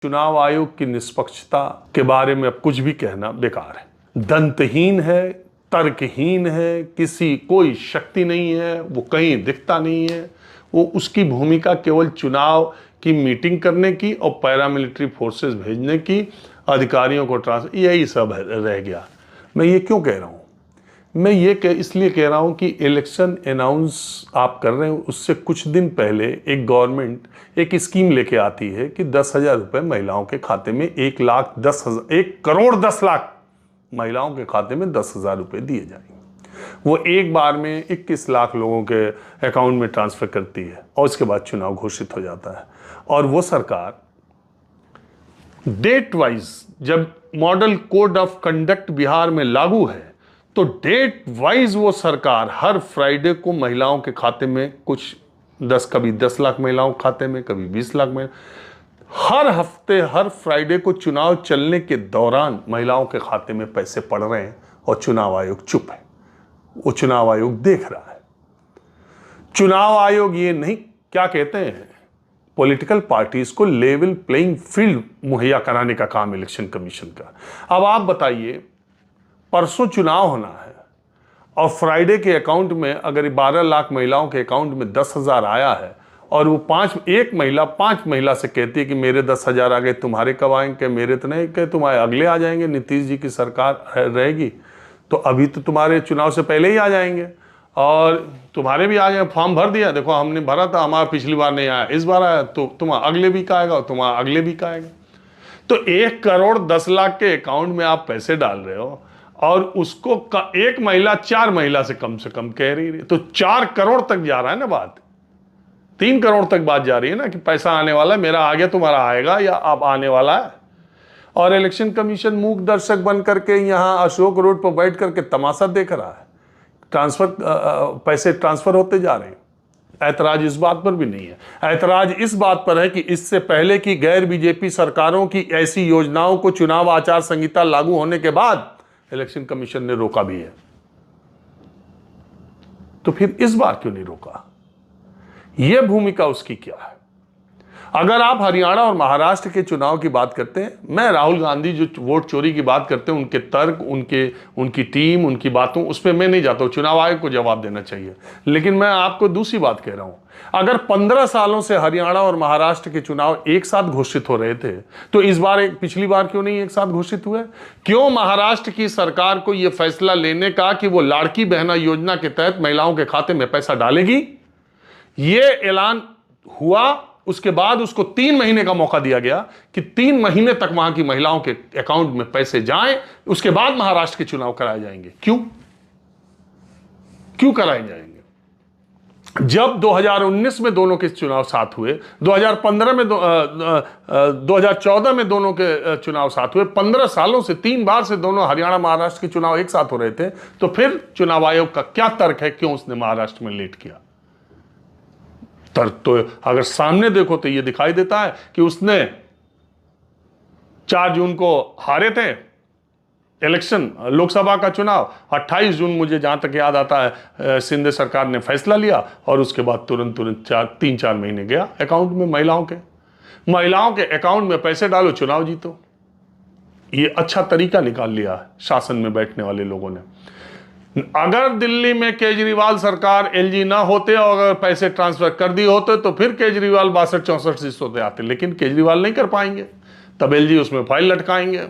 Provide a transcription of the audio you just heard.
चुनाव आयोग की निष्पक्षता के बारे में अब कुछ भी कहना बेकार है। दंतहीन है, तर्कहीन है, कोई शक्ति नहीं है, वो कहीं दिखता नहीं है। वो उसकी भूमिका केवल चुनाव की मीटिंग करने की और पैरामिलिट्री फोर्सेस भेजने की, अधिकारियों को ट्रांसफर, यही सब रह गया। मैं ये क्यों कह रहा हूँ? मैं ये इसलिए कह रहा हूँ कि इलेक्शन अनाउंस आप कर रहे हैं, उससे कुछ दिन पहले एक गवर्नमेंट एक स्कीम लेके आती है कि 10,000 रुपये महिलाओं के खाते में 1,10,000 महिलाओं के खाते में 10,000 रुपये दिए जाएंगे। वो एक बार में 21 लाख लोगों के अकाउंट में ट्रांसफर करती है और उसके बाद चुनाव घोषित हो जाता है। और वो सरकार डेट वाइज, जब model code of conduct Bihar में लागू है तो डेट वाइज वो सरकार हर फ्राइडे को महिलाओं के खाते में कभी 10 लाख महिलाओं के खाते में, कभी 20 लाख में, हर हफ्ते हर फ्राइडे को चुनाव चलने के दौरान महिलाओं के खाते में पैसे पड़ रहे हैं और चुनाव आयोग चुप है। वो चुनाव आयोग देख रहा है। चुनाव आयोग ये नहीं, क्या कहते हैं, पॉलिटिकल पार्टीज को लेवल प्लेइंग फील्ड मुहैया कराने का काम इलेक्शन कमीशन का। अब आप बताइए, परसों चुनाव होना है और फ्राइडे के अकाउंट में अगर 12 लाख महिलाओं के अकाउंट में 10,000 आया है और वो पांच महिला से कहती है कि मेरे 10,000 आ गए, तुम्हारे कब आएंगे? मेरे तो नहीं, कहे तुम्हारे अगले आ जाएंगे, नीतीश जी की सरकार रहेगी तो अभी तो तुम्हारे चुनाव से पहले ही आ जाएंगे और तुम्हारे भी आ जाएंगे। फॉर्म भर दिया, देखो हमने भरा था, हमारा पिछली बार नहीं आया, इस बार आया, तो तुम्हारा अगले वीक आएगा और तुम्हारा अगले वीक आएगा। तो 1,10,00,000 के अकाउंट में आप पैसे डाल रहे हो और उसको एक महिला 4 महिला से कम कह रही है, तो 4 करोड़ तक जा रहा है ना बात। 3 करोड़ तक बात जा रही है ना कि पैसा आने वाला है, मेरा आ गया, तुम्हारा आएगा या अब आने वाला है। और इलेक्शन कमीशन मूक दर्शक बन करके यहां अशोक रोड पर बैठ करके तमाशा देख रहा है। पैसे ट्रांसफर होते जा रहे हैं। ऐतराज इस बात पर भी नहीं है। ऐतराज इस बात पर है कि इससे पहले की गैर बीजेपी सरकारों की ऐसी योजनाओं को चुनाव आचार संहिता लागू होने के बाद इलेक्शन कमीशन ने रोका भी है। तो फिर इस बार क्यों नहीं रोका? यह भूमिका उसकी क्या है? अगर आप हरियाणा और महाराष्ट्र के चुनाव की बात करते हैं, मैं राहुल गांधी जो वोट चोरी की बात करते हैं, उनके तर्क, उनकी टीम, उनकी बातों, उस पर मैं नहीं जाता हूं। चुनाव आयोग को जवाब देना चाहिए। लेकिन मैं आपको दूसरी बात कह रहा हूं, अगर 15 सालों से हरियाणा और महाराष्ट्र के चुनाव एक साथ घोषित हो रहे थे तो इस बार पिछली बार क्यों नहीं एक साथ घोषित हुए? क्यों महाराष्ट्र की सरकार को यह फैसला लेने का कि वो लाड़की बहना योजना के तहत महिलाओं के खाते में पैसा डालेगी? यह ऐलान हुआ, उसके बाद उसको 3 महीने का मौका दिया गया कि 3 महीने तक वहां की महिलाओं के अकाउंट में पैसे जाएं, उसके बाद महाराष्ट्र के चुनाव कराए जाएंगे। क्यों कराए जाएंगे? जब 2019 में दोनों के चुनाव साथ हुए, 2014 में दोनों के चुनाव साथ हुए, 15 सालों से 3 बार से दोनों हरियाणा महाराष्ट्र के चुनाव एक साथ हो रहे थे, तो फिर चुनाव आयोग का क्या तर्क है, क्यों उसने महाराष्ट्र में लेट किया? तर्क तो अगर सामने देखो तो यह दिखाई देता है कि उसने 4 जून को हारे थे इलेक्शन, लोकसभा का चुनाव। 28 जून मुझे जहां तक याद आता है शिंदे सरकार ने फैसला लिया और उसके बाद तुरंत 3-4 महीने गया अकाउंट में महिलाओं के अकाउंट में पैसे डालो, चुनाव जीतो। ये अच्छा तरीका निकाल लिया शासन में बैठने वाले लोगों ने। अगर दिल्ली में केजरीवाल सरकार, एलजी ना होते और अगर पैसे ट्रांसफर कर दिए होते तो फिर केजरीवाल 62-64 सीटों पे आते, लेकिन केजरीवाल नहीं कर पाएंगे, तब एलजी उसमें फाइल लटकाएंगे।